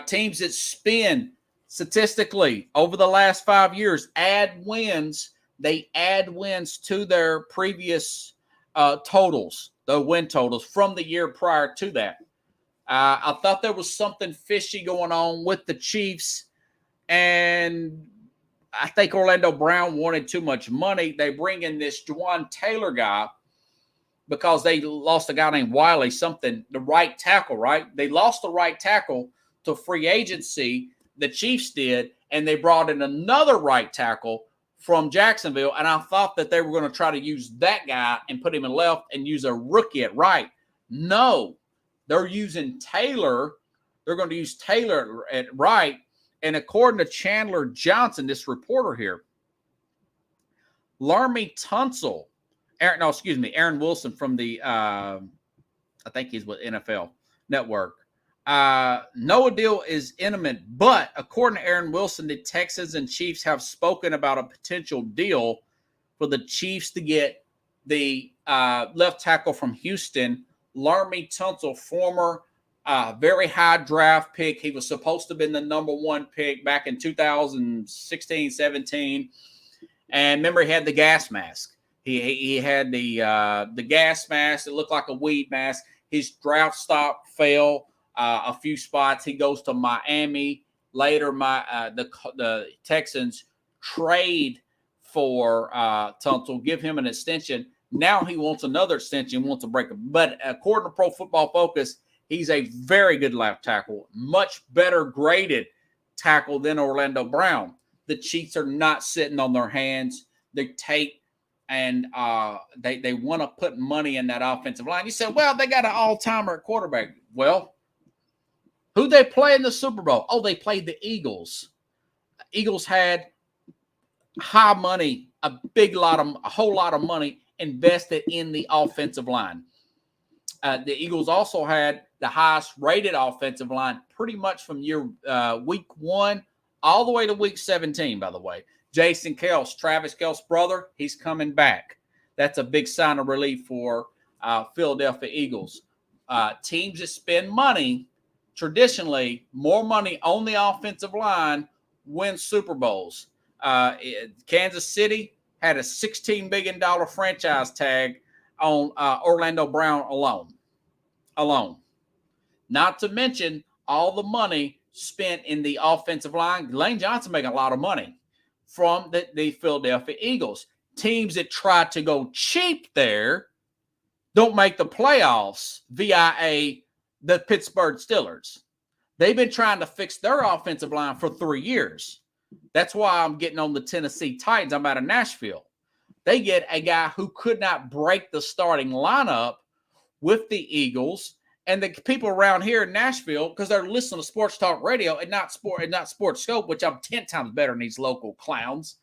Teams that spin statistically over the last 5 years add wins. They add wins to their previous totals, the win totals from the year prior to that. I thought there was something fishy going on with the Chiefs, and I think Orlando Brown wanted too much money. They bring in this Juwan Taylor guy because they lost a guy named Wiley, the right tackle, right? They lost the right tackle to free agency, the Chiefs did, and they brought in another right tackle from Jacksonville, and I thought that they were going to try to use that guy and put him in left and use a rookie at right. No, they're using Taylor. They're going to use Taylor at right, and according to Chandler Johnson, this reporter here, Laremy Tunsil, Aaron Wilson from the, I think he's with NFL Network. No deal is imminent, but according to Aaron Wilson, the Texans and Chiefs have spoken about a potential deal for the Chiefs to get the left tackle from Houston, Laremy Tunsil, former very high draft pick. He was supposed to have been the number 1 pick back in 2016, 17. And remember, he had the gas mask. He had the gas mask. It looked like a weed mask. His draft stock fell a few spots. He goes to Miami. Later, the Texans trade for Tunsil, give him an extension. Now he wants another extension, wants to break it. But according to Pro Football Focus, he's a very good left tackle, much better graded tackle than Orlando Brown. The Chiefs are not sitting on their hands. They take and they want to put money in that offensive line. You said, well, they got an all-timer at quarterback. Well, who they play in the Super Bowl? Oh, they played the Eagles. Eagles had high money, a whole lot of money invested in the offensive line. The Eagles also had the highest rated offensive line pretty much from week 1 all the way to week 17, by the way. Jason Kelce, Travis Kelce's brother, he's coming back. That's a big sign of relief for Philadelphia Eagles. Teams that spend money traditionally, more money on the offensive line wins Super Bowls. Kansas City had a $16 billion franchise tag on Orlando Brown alone. Not to mention all the money spent in the offensive line. Lane Johnson making a lot of money from the Philadelphia Eagles. Teams that try to go cheap there don't make the playoffs via the Pittsburgh Steelers. They've been trying to fix their offensive line for 3 years. That's why I'm getting on the Tennessee Titans. I'm out of Nashville. They get a guy who could not break the starting lineup with the Eagles. And the people around here in Nashville, because they're listening to sports talk radio and not Sports Scope, which I'm 10 times better than these local clowns.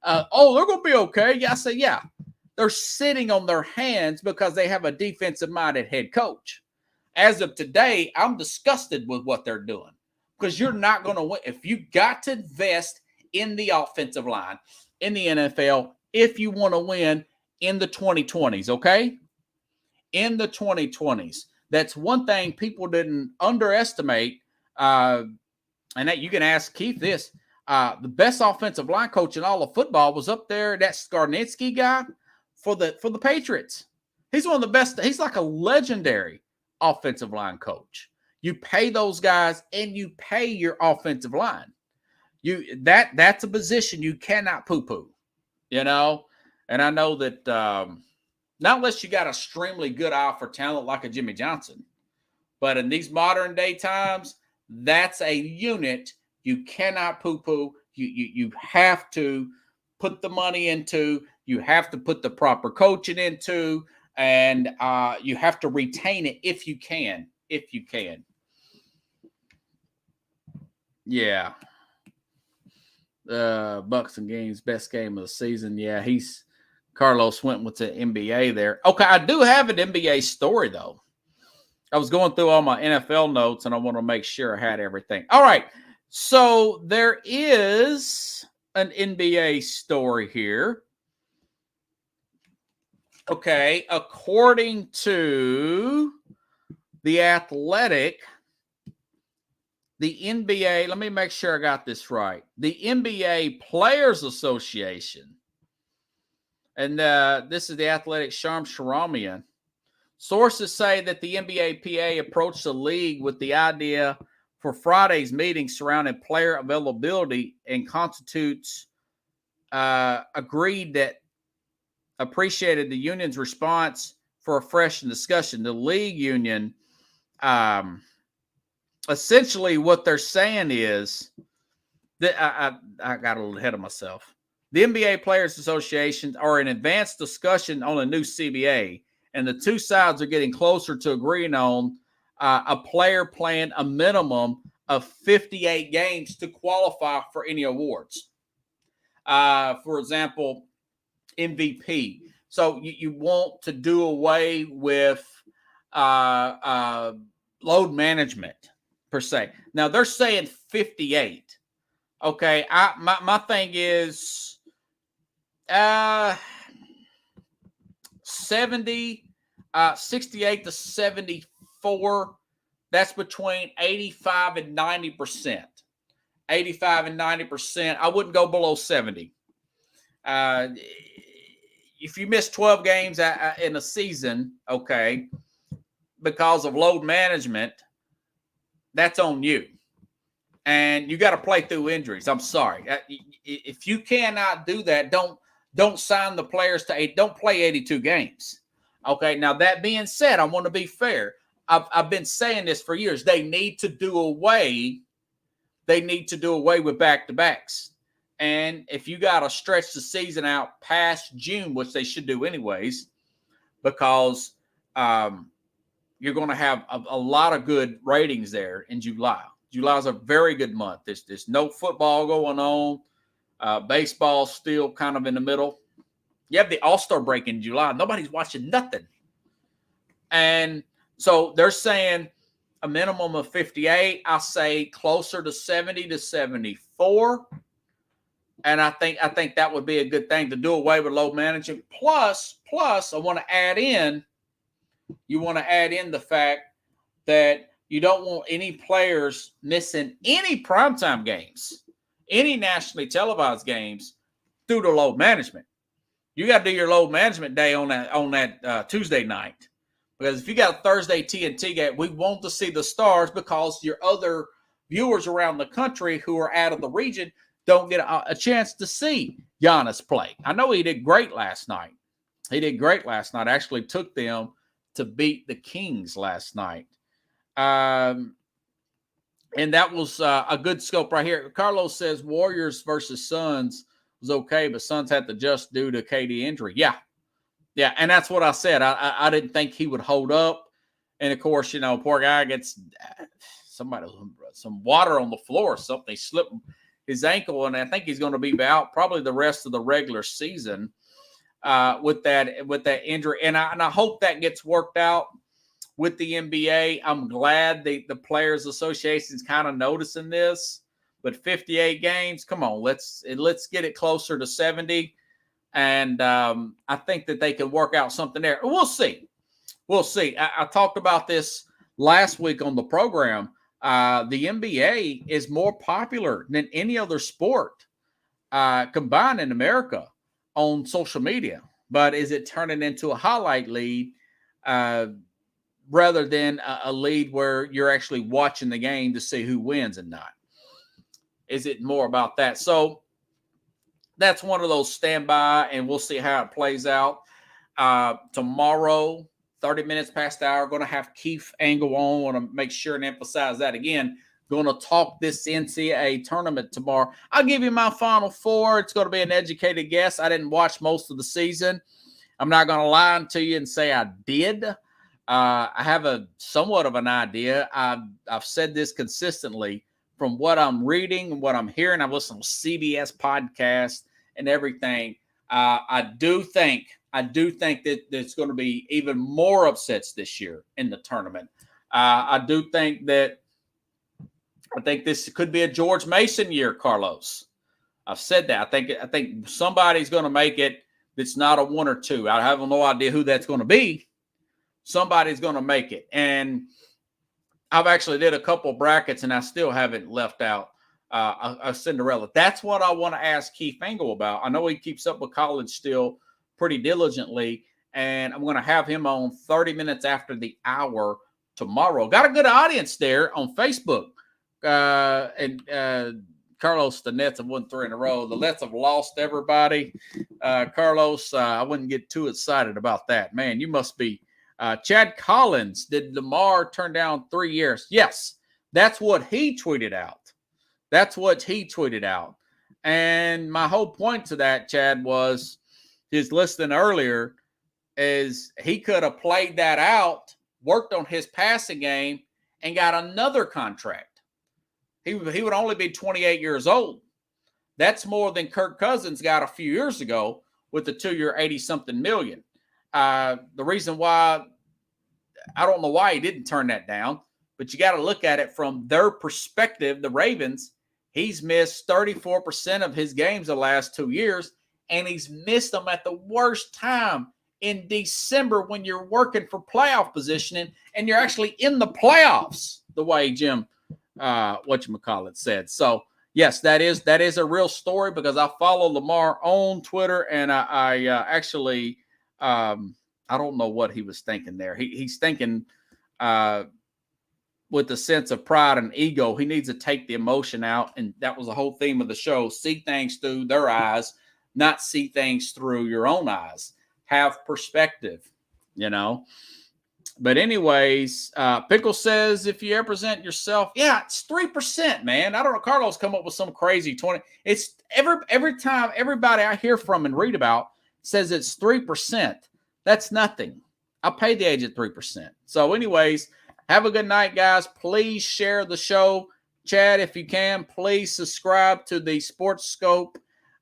They're going to be okay. Yeah, I say, yeah. They're sitting on their hands because they have a defensive-minded head coach. As of today, I'm disgusted with what they're doing because you're not going to win. If you got to invest in the offensive line in the NFL, if you want to win in the 2020s, okay? In the 2020s. That's one thing people didn't underestimate. And that you can ask Keith this. The best offensive line coach in all of football was up there, that Skarnitsky guy for the Patriots. He's one of the best. He's like a legendary offensive line coach. You pay those guys and you pay your offensive line. That's a position you cannot poo-poo, you know? And I know that not unless you got an extremely good eye for talent like a Jimmy Johnson. But in these modern day times, that's a unit you cannot poo-poo. You have to put the money into. You have to put the proper coaching into. And you have to retain it if you can. If you can. Yeah. Bucks and Games, best game of the season. Yeah, Carlos went with the NBA there. Okay, I do have an NBA story, though. I was going through all my NFL notes, and I want to make sure I had everything. All right, so there is an NBA story here. Okay, according to The Athletic, the NBA, let me make sure I got this right. The NBA Players Association, and this is the Athletic Sharm Sharamian. Sources say that the NBA PA approached the league with the idea for Friday's meeting surrounding player availability and constitutes agreed that appreciated the union's response for a fresh discussion. The league union, essentially what they're saying is that I got a little ahead of myself. The NBA Players Association are in advanced discussion on a new CBA, and the two sides are getting closer to agreeing on a player playing a minimum of 58 games to qualify for any awards. For example, MVP. So you want to do away with load management per se. Now they're saying 58. Okay, my thing is 70, 68 to 74. That's between 85 and 90%. 85 and 90%. I wouldn't go below 70. If you miss 12 games in a season, okay, because of load management, that's on you. And you got to play through injuries. I'm sorry. If you cannot do that, don't sign the players don't play 82 games. Okay, now that being said, I want to be fair. I've been saying this for years. They need to do away with back-to-backs. And if you got to stretch the season out past June, which they should do anyways, because you're going to have a lot of good ratings there in July. July is a very good month. There's no football going on. Baseball's still kind of in the middle. You have the All-Star break in July. Nobody's watching nothing. And so they're saying a minimum of 58. I say closer to 70 to 74. And I think that would be a good thing to do away with load management. Plus, I want to add in. You want to add in the fact that You don't want any players missing any primetime games, any nationally televised games due to load management. You got to do your load management day on that Tuesday night. Because if you got a Thursday TNT game, we want to see the stars because your other viewers around the country who are out of the region don't get a chance to see Giannis play. I know he did great last night. Actually took them to beat the Kings last night. And that was a good scope right here. Carlos says Warriors versus Suns was okay, but Suns had to adjust due to KD injury. Yeah, and that's what I said. I didn't think he would hold up. And, of course, poor guy gets some water on the floor or something. He slipped his ankle, and I think he's going to be out probably the rest of the regular season with that injury. And I hope that gets worked out with the NBA. I'm glad the Players Association is kind of noticing this. But 58 games, come on, let's get it closer to 70. And I think that they can work out something there. We'll see. I talked about this last week on the program. The NBA is more popular than any other sport combined in America on social media. But is it turning into a highlight lead rather than a lead where you're actually watching the game to see who wins and not? Is it more about that? So that's one of those standby, and we'll see how it plays out. Tomorrow, 30 minutes past the hour, going to have Keith Angle on. I want to make sure and emphasize that again. Going to talk this NCAA tournament tomorrow. I'll give you my Final Four. It's going to be an educated guess. I didn't watch most of the season. I'm not going to lie to you and say I did. I have a somewhat of an idea. I've said this consistently. From what I'm reading and what I'm hearing, I've listened to CBS podcasts and everything. I do think that there's going to be even more upsets this year in the tournament. I think this could be a George Mason year, Carlos. I've said that. I think somebody's going to make it that's not a one or two. I have no idea who that's going to be. Somebody's going to make it. And I've actually did a couple brackets, and I still haven't left out a Cinderella. That's what I want to ask Keith Angle about. I know he keeps up with college still pretty diligently, and I'm going to have him on 30 minutes after the hour tomorrow. Got a good audience there on Facebook. And Carlos, the Nets have won 3 in a row. The Nets have lost everybody. Carlos, I wouldn't get too excited about that. Man, you must be Chad Collins, did Lamar turn down 3 years? Yes, that's what he tweeted out. And my whole point to that, Chad, was his listening earlier is he could have played that out, worked on his passing game, and got another contract. He would only be 28 years old. That's more than Kirk Cousins got a few years ago with the 2-year, 80-something million. The reason why, I don't know why he didn't turn that down, but you got to look at it from their perspective, the Ravens. He's missed 34% of his games the last 2 years, and he's missed them at the worst time in December when you're working for playoff positioning and you're actually in the playoffs, the way Jim whatchamacallit said. So, yes, that is a real story because I follow Lamar on Twitter, and I actually I don't know what he was thinking there. He's thinking with a sense of pride and ego. He needs to take the emotion out, and that was the whole theme of the show. See things through their eyes, not see things through your own eyes. Have perspective, But anyways, Pickle says if you represent yourself, it's 3%, man. I don't know. Carlos come up with some crazy 20. It's every time everybody I hear from and read about says it's 3%. That's nothing. I paid the agent 3%. So anyways, have a good night, guys. Please share the show. Chad, if you can, please subscribe to the Sports Scope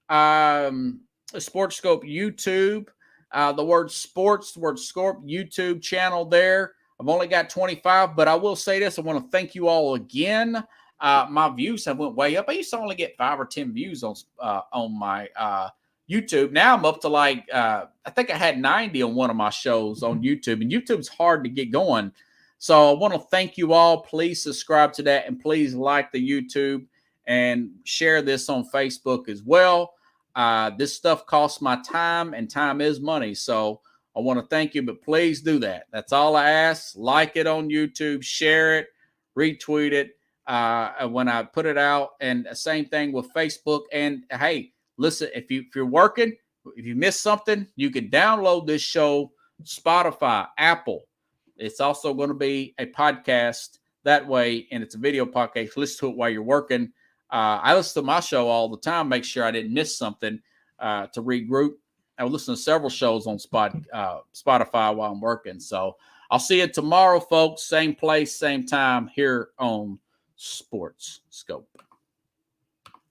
YouTube. The word sports, the word Scorp YouTube channel there. I've only got 25, but I will say this. I want to thank you all again. My views have went way up. I used to only get 5 or 10 views on my YouTube. Now I'm up to I think I had 90 on one of my shows on YouTube, and YouTube's hard to get going. So I want to thank you all. Please subscribe to that, and please like the YouTube and share this on Facebook as well. This stuff costs my time, and time is money. So I want to thank you, but please do that. That's all I ask. Like it on YouTube, share it, retweet it when I put it out, and same thing with Facebook. And hey, listen, if you're working, if you miss something, you can download this show, Spotify, Apple. It's also going to be a podcast that way, and it's a video podcast. Listen to it while you're working. I listen to my show all the time, make sure I didn't miss something to regroup. I will listen to several shows on Spotify while I'm working. So I'll see you tomorrow, folks. Same place, same time here on Sports Scope.